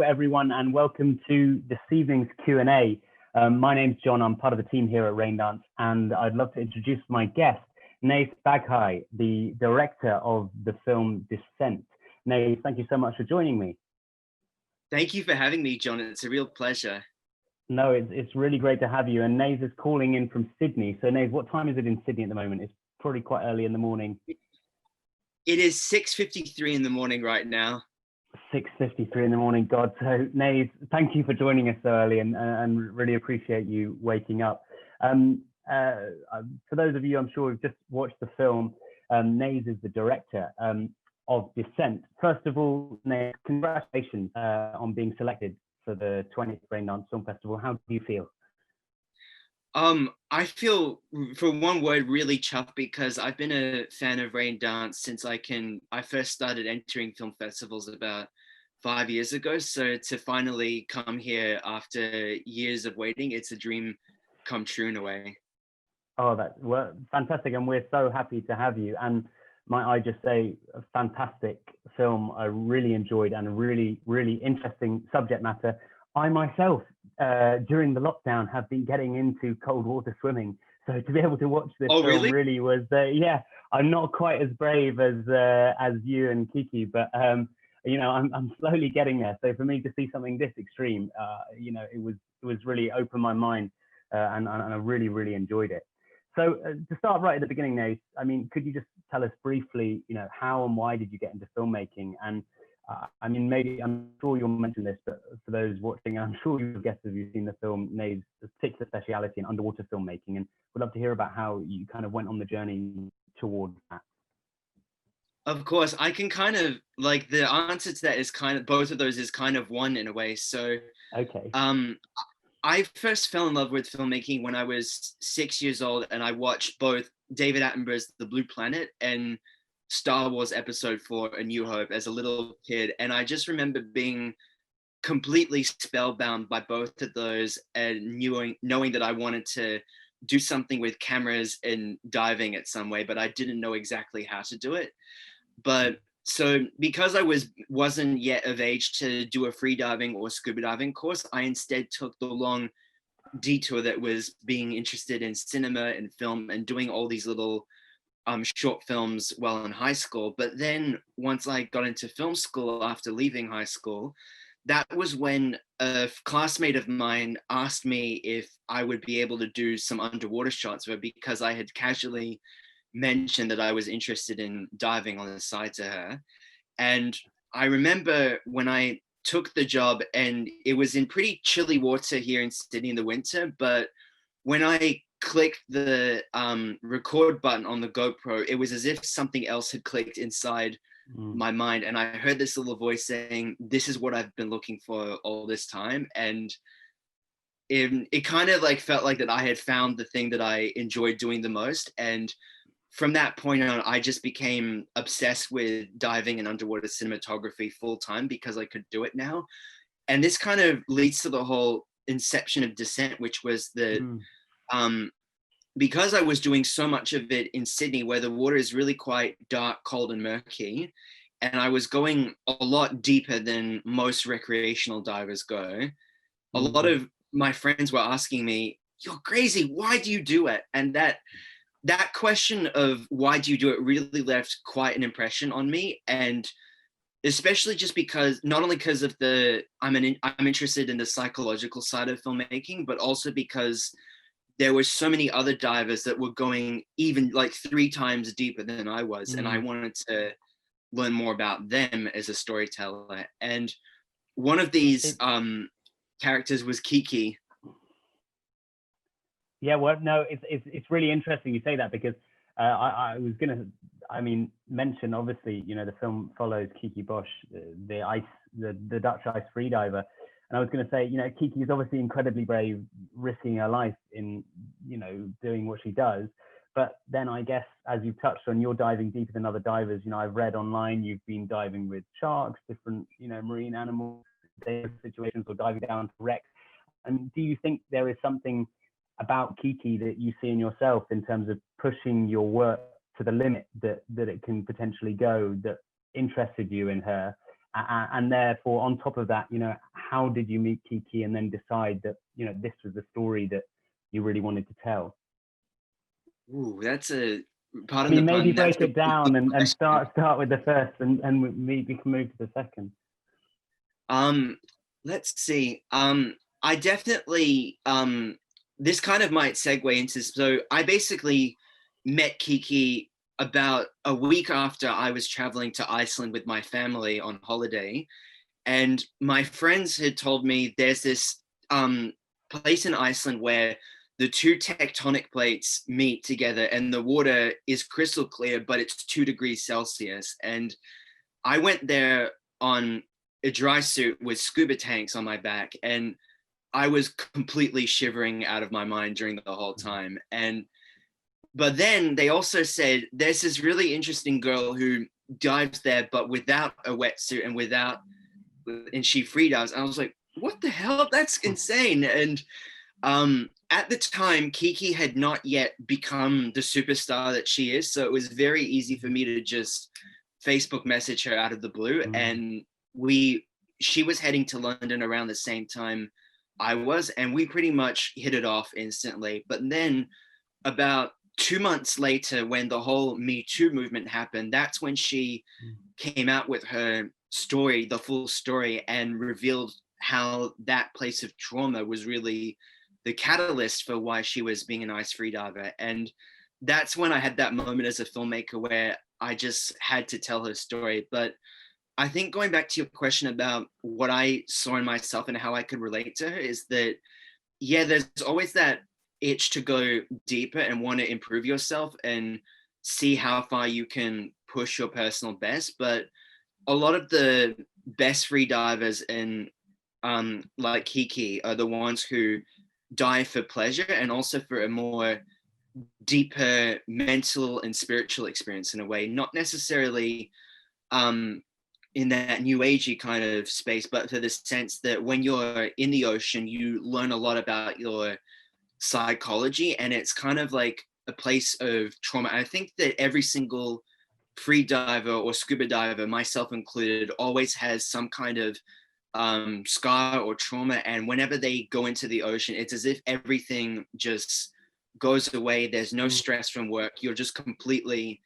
everyone, and welcome to this evening's Q&A. My name's Jon. I'm part of the team here at Raindance, and I'd love to introduce my guest, Naysan Baghai, the director of the film Descent. Nay, thank you so much for joining me. Thank you for having me, Jon. It's a real pleasure. No, it's really great to have you. And Nays is calling in from Sydney. So Nays, what time is it in Sydney at the moment? It's probably quite early in the morning. It is 6:53 in the morning right now. 6:53 in the morning, God. So Nays, thank you for joining us so early, and really appreciate you waking up. For those of you, I'm sure who've just watched the film, Nays is the director of Descent. First of all, Nays, congratulations on being selected for the 20th Raindance Film Festival. How do you feel? I feel, for one word, really chuffed, because I've been a fan of Raindance since I first started entering film festivals about 5 years ago. So to finally come here after years of waiting, it's a dream come true in a way. Oh, well, fantastic. And we're so happy to have you. And might I just say, a fantastic film I really enjoyed, and a really, really interesting subject matter. I myself, during the lockdown, have been getting into cold water swimming. So to be able to watch this film really was, yeah, I'm not quite as brave as you and Kiki, but you know, I'm slowly getting there. So for me to see something this extreme, you know, it was really opened my mind, and I really, really enjoyed it. So to start right at the beginning, Nate, I mean, could you just tell us briefly, you know, how and why did you get into filmmaking? And I mean, maybe, I'm sure you'll mention this, but for those watching, I'm sure you'll guess if you've seen the film, Nate's particular speciality in underwater filmmaking, and would love to hear about how you kind of went on the journey towards that. Of course, I can kind of, like, the answer to that is kind of, both of those is kind of one in a way. So, okay. I first fell in love with filmmaking when I was 6 years old, and I watched both David Attenborough's The Blue Planet and Star Wars Episode 4, A New Hope, as a little kid. And I just remember being completely spellbound by both of those, and knowing that I wanted to do something with cameras and diving at some way, but I didn't know exactly how to do it. But so because I wasn't yet of age to do a free diving or scuba diving course, I instead took the long detour that was being interested in cinema and film and doing all these little short films while in high school. But then once I got into film school after leaving high school, that was when a classmate of mine asked me if I would be able to do some underwater shots for her, because I had casually mentioned that I was interested in diving on the side to her. And I remember when I took the job, and it was in pretty chilly water here in Sydney in the winter, but when I clicked the record button on the GoPro, it was as if something else had clicked inside my mind, and I heard this little voice saying, "This is what I've been looking for all this time." And it kind of like felt like that I had found the thing that I enjoyed doing the most. And from that point on, I just became obsessed with diving and underwater cinematography full time, because I could do it now. And this kind of leads to the whole inception of Descent, which was that because I was doing so much of it in Sydney, where the water is really quite dark, cold, and murky, and I was going a lot deeper than most recreational divers go, a lot of my friends were asking me, "You're crazy, why do you do it?" And that question of why do you do it really left quite an impression on me. And especially just because, not only because of I'm interested in the psychological side of filmmaking, but also because there were so many other divers that were going even like 3 times deeper than I was. And I wanted to learn more about them as a storyteller. And one of these characters was Kiki. Yeah, well, no, it's really interesting you say that, because I was gonna, mention, obviously, you know, the film follows Kiki Bosch, the Dutch ice freediver, and I was gonna say, you know, Kiki is obviously incredibly brave, risking her life in, you know, doing what she does. But then I guess, as you touched on, you're diving deeper than other divers. You know, I've read online you've been diving with sharks, different, you know, marine animals, situations, or diving down to wrecks. And do you think there is something about Kiki that you see in yourself in terms of pushing your work to the limit that it can potentially go, that interested you in her? And therefore, on top of that, you know, how did you meet Kiki and then decide that, you know, this was the story that you really wanted to tell? Ooh, that's a, I pardon the mean, maybe pun, that's break a it down and question. start with the first, and we can move to the second. Um, let's see. I definitely, this kind of might segue into, so I basically met Kiki about a week after I was traveling to Iceland with my family on holiday. And my friends had told me there's this place in Iceland where the two tectonic plates meet together and the water is crystal clear, but it's 2 degrees Celsius. And I went there on a dry suit with scuba tanks on my back, and I was completely shivering out of my mind during the whole time. And but then they also said there's this really interesting girl who dives there, but without a wetsuit and she free dives. And I was like, what the hell? That's insane. And at the time, Kiki had not yet become the superstar that she is, so it was very easy for me to just Facebook message her out of the blue, and she was heading to London around the same time I was, and we pretty much hit it off instantly. But then about 2 months later, when the whole Me Too movement happened, that's when she came out with her story, the full story, and revealed how that place of trauma was really the catalyst for why she was being an ice freediver. And that's when I had that moment as a filmmaker where I just had to tell her story. But I think going back to your question about what I saw in myself and how I could relate to her is that, yeah, there's always that itch to go deeper and want to improve yourself and see how far you can push your personal best. But a lot of the best free divers and like Kiki are the ones who dive for pleasure and also for a more deeper mental and spiritual experience in a way, not necessarily in that new agey kind of space, but for the sense that when you're in the ocean, you learn a lot about your psychology, and it's kind of like a place of trauma. I think that every single free diver or scuba diver, myself included, always has some kind of scar or trauma, and whenever they go into the ocean, it's as if everything just goes away. There's no stress from work. You're just completely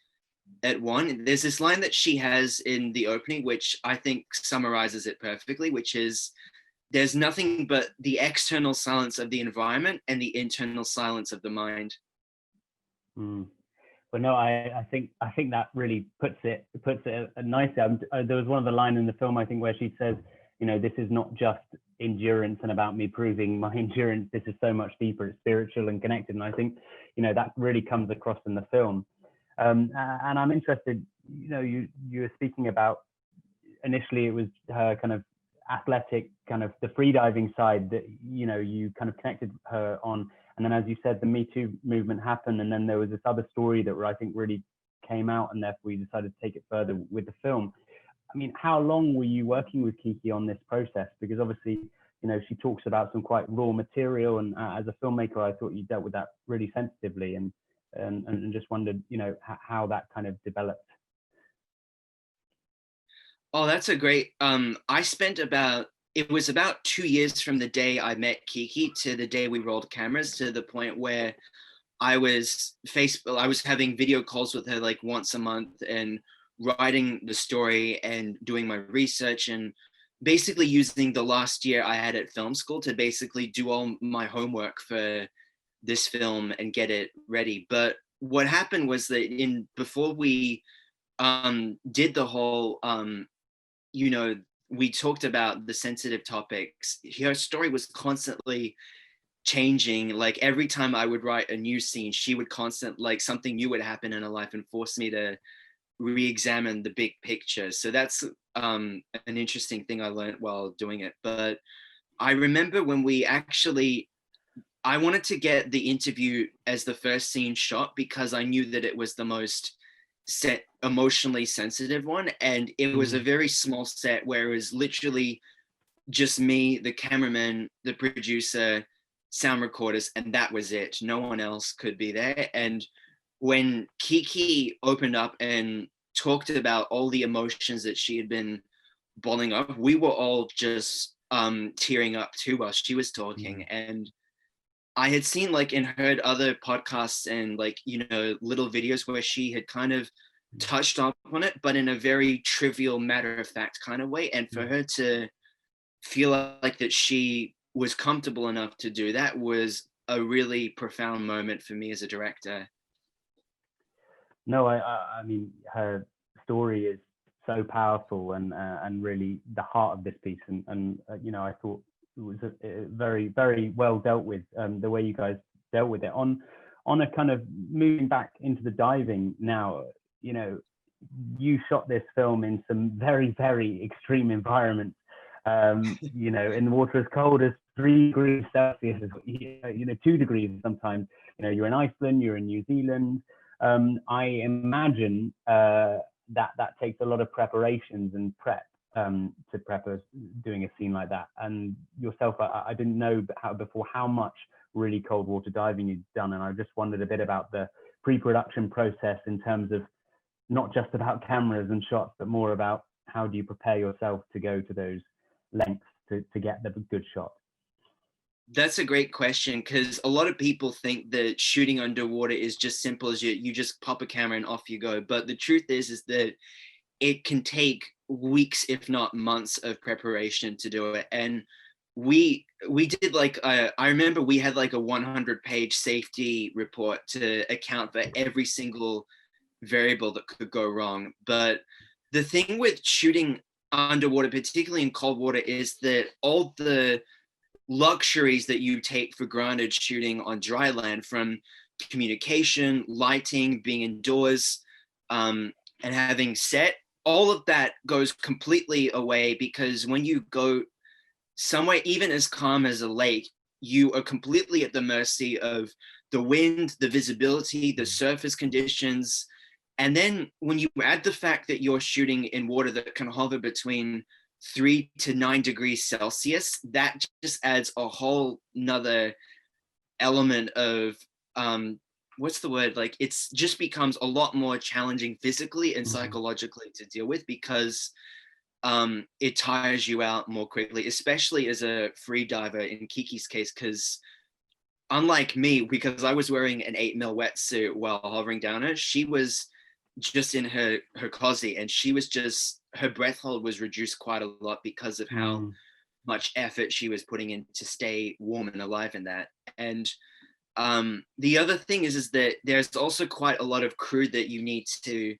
at one. There's this line that she has in the opening, which I think summarizes it perfectly, which is, there's nothing but the external silence of the environment and the internal silence of the mind. But no, I think that really puts it nicely. There was one of the line in the film, I think, where she says, you know, this is not just endurance and about me proving my endurance. This is so much deeper. It's spiritual and connected. And I think, you know, that really comes across in the film. And I'm interested, you know, you were speaking about, initially it was her kind of athletic, kind of the freediving side that, you know, you kind of connected her on. And then, as you said, the Me Too movement happened. And then there was this other story that I think really came out, and therefore we decided to take it further with the film. I mean, how long were you working with Kiki on this process? Because obviously, you know, she talks about some quite raw material, and as a filmmaker, I thought you dealt with that really sensitively, and just wondered, you know, how that kind of developed. Oh, that's a great, it was about 2 years from the day I met Kiki to the day we rolled cameras, to the point where I was having video calls with her like once a month and writing the story and doing my research and basically using the last year I had at film school to basically do all my homework for this film and get it ready. But what happened was that before we did the whole you know, we talked about the sensitive topics. Her story was constantly changing. Like every time I would write a new scene, she would like something new would happen in her life and force me to re-examine the big picture. So that's an interesting thing I learned while doing it. But I remember when I wanted to get the interview as the first scene shot because I knew that it was the most emotionally sensitive one, and it was a very small set where it was literally just me, the cameraman, the producer, sound recorders, and that was it. No one else could be there. And when Kiki opened up and talked about all the emotions that she had been bottling up, we were all just tearing up too while she was talking. And I had seen like and heard other podcasts and like, you know, little videos where she had kind of touched up on it, but in a very trivial, matter of fact kind of way. And for her to feel like that she was comfortable enough to do that was a really profound moment for me as a director. No, I mean, her story is so powerful and really the heart of this piece. And you know, I thought it was a very, very well dealt with, the way you guys dealt with it. On a kind of moving back into the diving now, you know, you shot this film in some very, very extreme environments. You know, in the water as cold as 3 degrees Celsius, you know, 2 degrees sometimes. You know, you're in Iceland, you're in New Zealand. I imagine that takes a lot of preparations and prep to prep us doing a scene like that. And yourself, I didn't know before how much really cold water diving you'd done, and I just wondered a bit about the pre-production process in terms of not just about cameras and shots, but more about how do you prepare yourself to go to those lengths to get the good shot. That's a great question, because a lot of people think that shooting underwater is just simple as you just pop a camera and off you go. But the truth is that it can take weeks, if not months, of preparation to do it. And we did like I remember we had like a 100-page safety report to account for every single variable that could go wrong. But the thing with shooting underwater, particularly in cold water, is that all the luxuries that you take for granted shooting on dry land, from communication, lighting, being indoors, and having set, all of that goes completely away, because when you go somewhere even as calm as a lake, you are completely at the mercy of the wind, the visibility, the surface conditions. And then when you add the fact that you're shooting in water that can hover between 3 to 9 degrees Celsius, that just adds a whole nother element of what's the word, like it's just becomes a lot more challenging physically and psychologically to deal with, because it tires you out more quickly, especially as a free diver in Kiki's case, because unlike me, because I was wearing an 8mm wetsuit while hovering down her, she was just in her cozy, and she was just, her breath hold was reduced quite a lot because of how much effort she was putting in to stay warm and alive in that. And the other thing is that there's also quite a lot of crew that you need to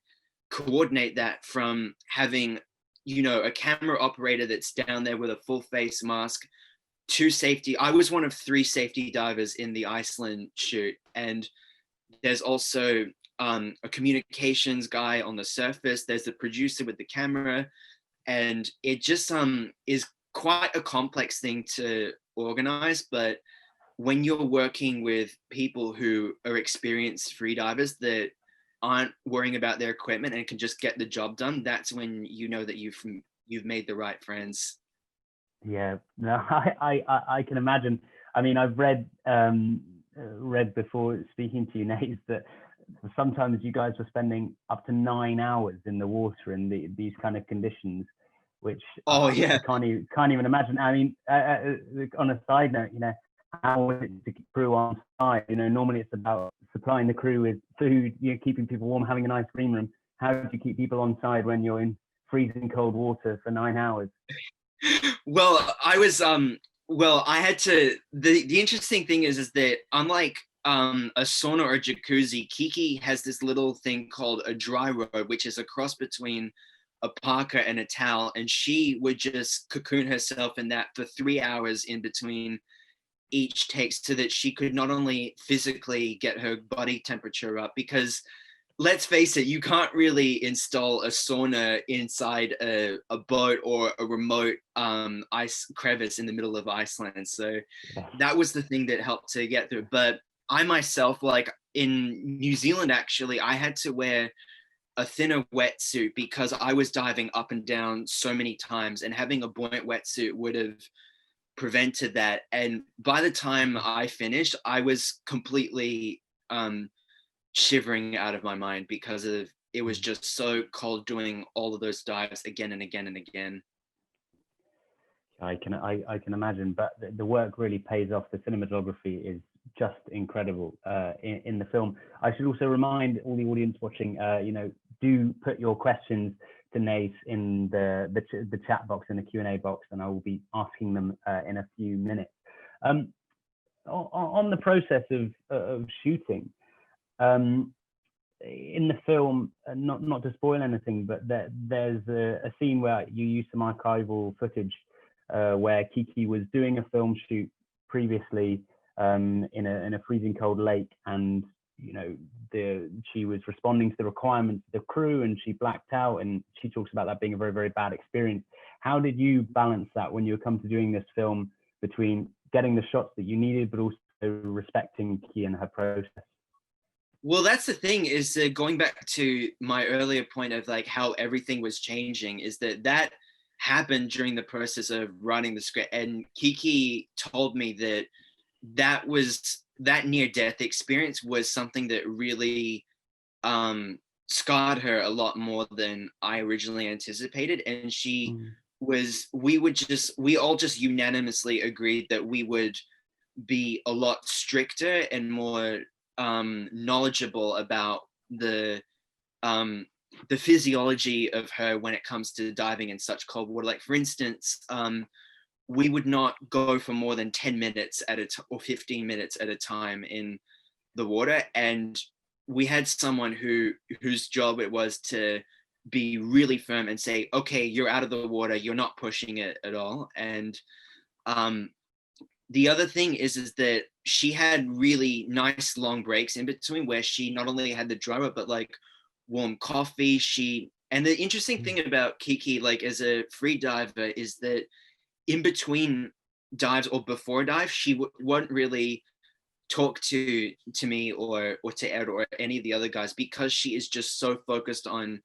coordinate that, from having, you know, a camera operator that's down there with a full face mask, 2 safety. I was one of 3 safety divers in the Iceland shoot, and there's also a communications guy on the surface. There's the producer with the camera, and it just is quite a complex thing to organize. But when you're working with people who are experienced freedivers that aren't worrying about their equipment and can just get the job done, that's when you know that you've made the right friends. Yeah, no, I can imagine. I mean, I've read before speaking to you, Nate, that sometimes you guys were spending up to 9 hours in the water in these kind of conditions, which I can't even imagine. I mean, on a side note, you know, how is it to keep crew on side? You know, normally it's about supplying the crew with food, you know, keeping people warm, having a nice green room. How do you keep people on side when you're in freezing cold water for 9 hours? Well, I had to, the interesting thing is that unlike a sauna or a jacuzzi, Kiki has this little thing called a dry robe, which is a cross between a parka and a towel, and she would just cocoon herself in that for 3 hours in between each take, so that she could not only physically get her body temperature up, because let's face it, you can't really install a sauna inside a boat or a remote ice crevice in the middle of Iceland. So that was the thing that helped to get through. But I myself, like in New Zealand, actually, I had to wear a thinner wetsuit because I was diving up and down so many times, and having a buoyant wetsuit would have prevented that. And by the time I finished, I was completely shivering out of my mind, because of it was just so cold doing all of those dives again and again and again. I can imagine, but the work really pays off. The cinematography is just incredible in the film. I should also remind all the audience watching, do put your questions to Nace in the chat box, in the Q&A box, and I will be asking them in a few minutes. On the process of shooting, in the film, not to spoil anything, but there's a scene where you use some archival footage where Kiki was doing a film shoot previously in a freezing cold lake, and she was responding to the requirements of the crew, and she blacked out, and she talks about that being a very, very bad experience. How did you balance that when you come to doing this film, between getting the shots that you needed but also respecting Kiki and her process? Well, that's the thing, is that going back to my earlier point of like how everything was changing, is that happened during the process of writing the script. And Kiki told me that near-death experience was something that really scarred her a lot more than I originally anticipated. And we all just unanimously agreed that we would be a lot stricter and more knowledgeable about the physiology of her when it comes to diving in such cold water. Like, for instance, we would not go for more than 10 minutes or 15 minutes at a time in the water. And we had someone whose job it was to be really firm and say, okay, you're out of the water, you're not pushing it at all. And the other thing is that she had really nice long breaks in between, where she not only had the dry rub, but like warm coffee. And the interesting thing about Kiki, like as a free diver, is that in between dives or before dive, she wouldn't really talk to me or to Ed or any of the other guys, because she is just so focused on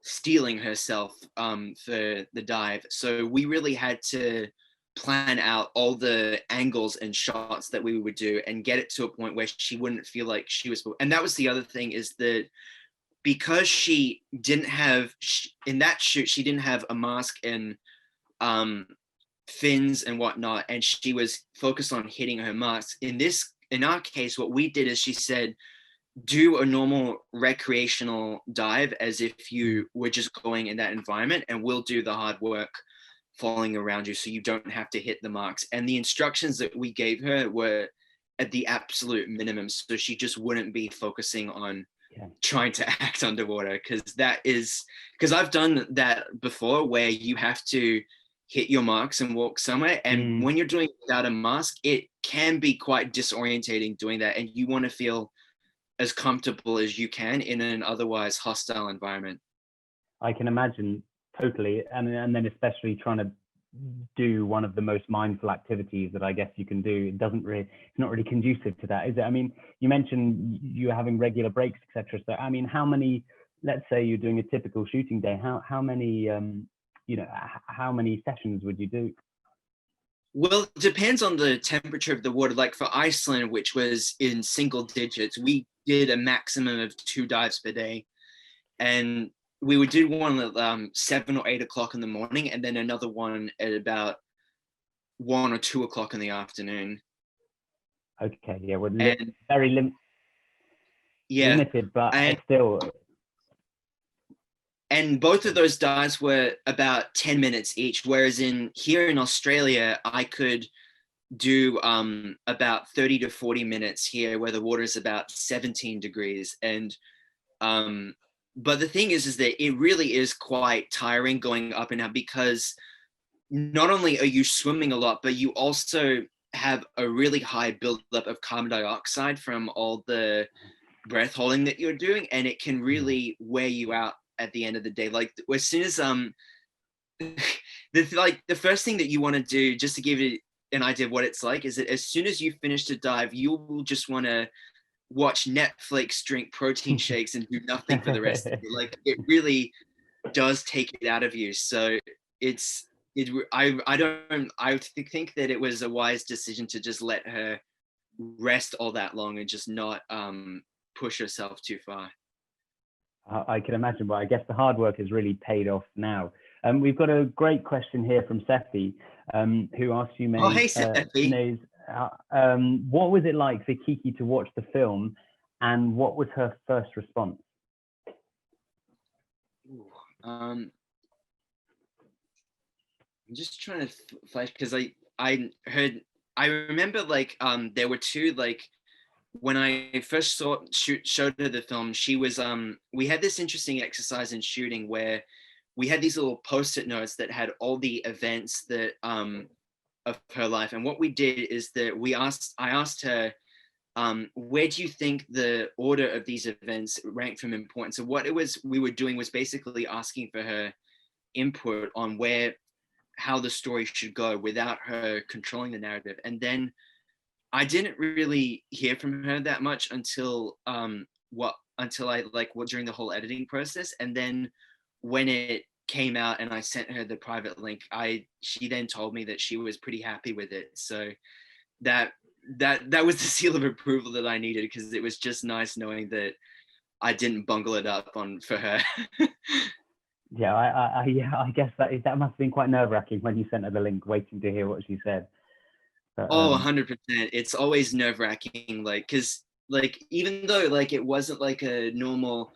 steeling herself for the dive. So we really had to plan out all the angles and shots that we would do and get it to a point where she wouldn't feel like she was. And that was the other thing, is that because she didn't have, in that shoot, she didn't have a mask and fins and whatnot, and she was focused on hitting her marks. In our case, what we did is she said, do a normal recreational dive as if you were just going in that environment, and we'll do the hard work falling around you so you don't have to hit the marks. And the instructions that we gave her were at the absolute minimum, so she just wouldn't be focusing on trying to act underwater, because I've done that before, where you have to hit your marks and walk somewhere, and when you're doing it without a mask, it can be quite disorientating doing that, and you want to feel as comfortable as you can in an otherwise hostile environment. I can imagine, totally. And then especially trying to do one of the most mindful activities that I guess you can do, it's not really conducive to that, is it? I mean, you mentioned you're having regular breaks, etc. So I mean, how many, let's say you're doing a typical shooting day, how many how many sessions would you do? Well, it depends on the temperature of the water. Like for Iceland, which was in single digits, we did a maximum of 2 dives per day. And we would do one at 7 or 8 o'clock in the morning, and then another one at about 1 or 2 o'clock in the afternoon. Okay, yeah, well, very limited, but still. And both of those dives were about 10 minutes each, whereas here in Australia, I could do about 30 to 40 minutes here, where the water is about 17 degrees. And but the thing is that it really is quite tiring going up and down, because not only are you swimming a lot, but you also have a really high buildup of carbon dioxide from all the breath holding that you're doing, and it can really wear you out at the end of the day. Like as soon as the first thing that you want to do, just to give it an idea of what it's like, is that as soon as you finish the dive, you will just want to watch Netflix, drink protein shakes, and do nothing for the rest of it. Like it really does take it out of you. So I think that it was a wise decision to just let her rest all that long and just not push herself too far. I can imagine, but I guess the hard work has really paid off now. We've got a great question here from Sefi, who asks you, Oh, hey, Sefi. what was it like for Kiki to watch the film, and what was her first response? I'm just trying to flash because I remember like there were two, like when I first showed her the film, she was we had this interesting exercise in shooting where we had these little post-it notes that had all the events that of her life, and what we did is that I asked her, where do you think the order of these events rank from importance? So what we were doing was basically asking for her input on how the story should go without her controlling the narrative. And then I didn't really hear from her that much until during the whole editing process. And then when it came out and I sent her the private link, she then told me that she was pretty happy with it. So that was the seal of approval that I needed, because it was just nice knowing that I didn't bungle it up for her. Yeah, I guess that must have been quite nerve-wracking when you sent her the link, waiting to hear what she said. But, 100%. It's always nerve-wracking, like, because like even though like it wasn't like a normal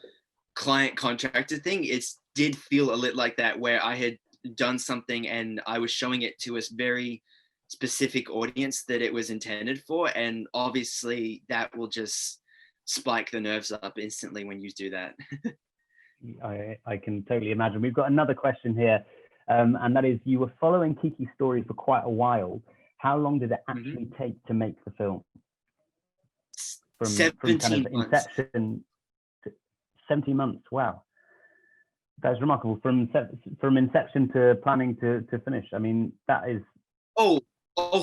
client contractor thing, it did feel a little like that, where I had done something and I was showing it to a very specific audience that it was intended for, and obviously that will just spike the nerves up instantly when you do that. I can totally imagine. We've got another question here, and that is, you were following Kiki's story for quite a while. How long did it actually take to make the film? From 17 kind of months. inception to 17 months. Wow, that's remarkable. From inception to planning to finish. I mean, that is. Oh,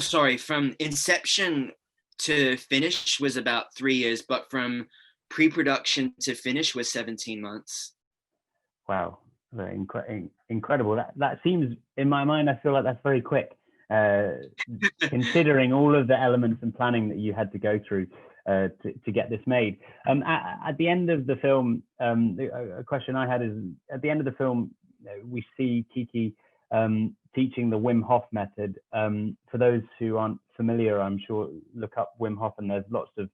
sorry. From inception to finish was about 3 years, but from pre-production to finish was 17 months. Wow, incredible. That seems, in my mind, I feel like that's very quick, considering all of the elements and planning that you had to go through to get this made. At the end of the film, a question I had is, at the end of the film, we see Kiki teaching the Wim Hof method. For those who aren't familiar, I'm sure, look up Wim Hof, and there's lots of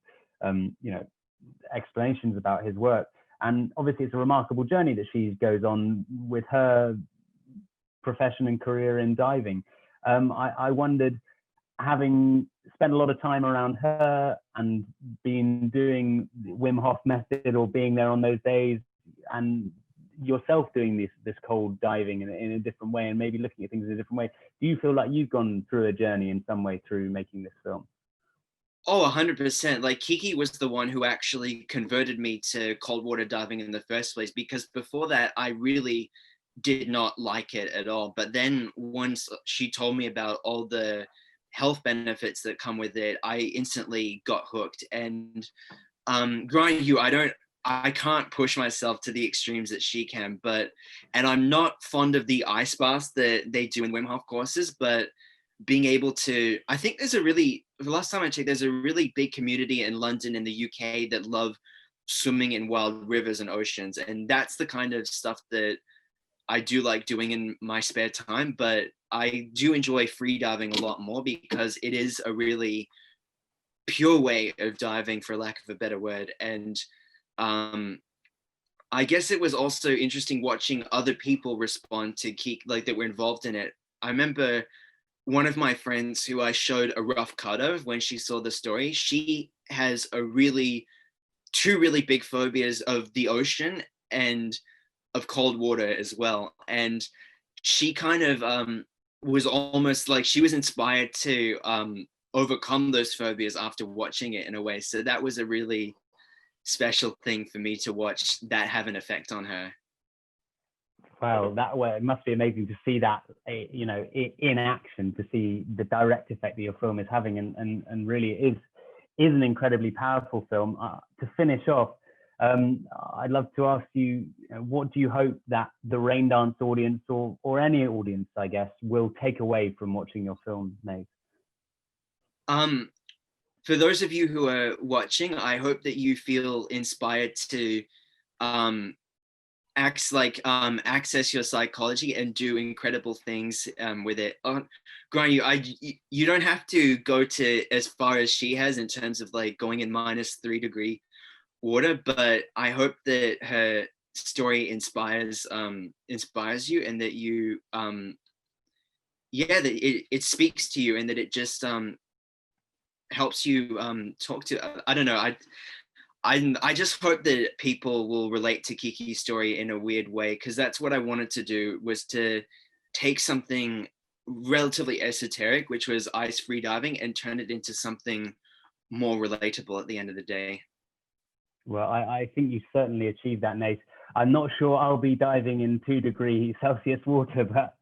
explanations about his work. And obviously it's a remarkable journey that she goes on with her profession and career in diving. I wondered, having spent a lot of time around her and been doing the Wim Hof method, or being there on those days, and yourself doing this cold diving in a different way, and maybe looking at things in a different way, do you feel like you've gone through a journey in some way through making this film? Oh, 100%. Like, Kiki was the one who actually converted me to cold water diving in the first place, because before that, I really did not like it at all. But then once she told me about all the health benefits that come with it, I instantly got hooked. And growing you, I can't push myself to the extremes that she can, and I'm not fond of the ice baths that they do in Wim Hof courses, but being able to, I think the last time I checked, there's a really big community in London and the UK that love swimming in wild rivers and oceans. And that's the kind of stuff that I do like doing in my spare time. But I do enjoy free diving a lot more, because it is a really pure way of diving, for lack of a better word. And I guess it was also interesting watching other people respond to Kiki, like that were involved in it. I remember one of my friends who I showed a rough cut of when she saw the story. She has two really big phobias of the ocean and of cold water as well. And she kind of was almost like she was inspired to overcome those phobias after watching it, in a way. So that was a really special thing for me to watch that have an effect on her. Wow, it must be amazing to see that, in action, to see the direct effect that your film is having, and really is an incredibly powerful film. To finish off, I'd love to ask you, what do you hope that the Raindance audience, or any audience, I guess, will take away from watching your film, Nate? For those of you who are watching, I hope that you feel inspired to access your psychology and do incredible things with it. Grant, you don't have to go to as far as she has in terms of like going in -3 degree water, but I hope that her story inspires you, and that you that it speaks to you, and that it just helps you talk to, I don't know, I just hope that people will relate to Kiki's story in a weird way, because that's what I wanted to do, was to take something relatively esoteric, which was ice free diving, and turn it into something more relatable at the end of the day. Well, I think you certainly achieved that, Nate. I'm not sure I'll be diving in 2 degree Celsius water, but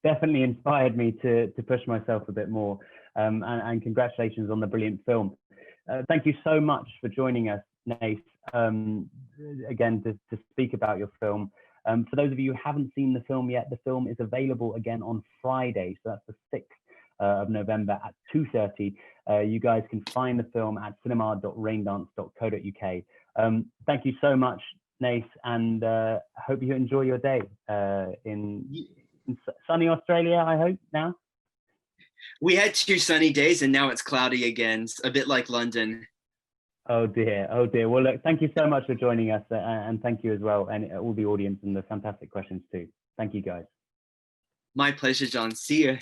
definitely inspired me to push myself a bit more. And congratulations on the brilliant film. Thank you so much for joining us, Nate, again, to speak about your film. For those of you who haven't seen the film yet, the film is available again on Friday, so that's the 6th of November at 2:30. You guys can find the film at cinema.raindance.co.uk. Thank you so much, Nate, and I hope you enjoy your day in sunny Australia, I hope, now. We had 2 sunny days and now it's cloudy again. It's a bit like London. Oh dear, oh dear. Well, look, thank you so much for joining us, and thank you as well, and all the audience, and the fantastic questions too. Thank you, guys. My pleasure, John. See you.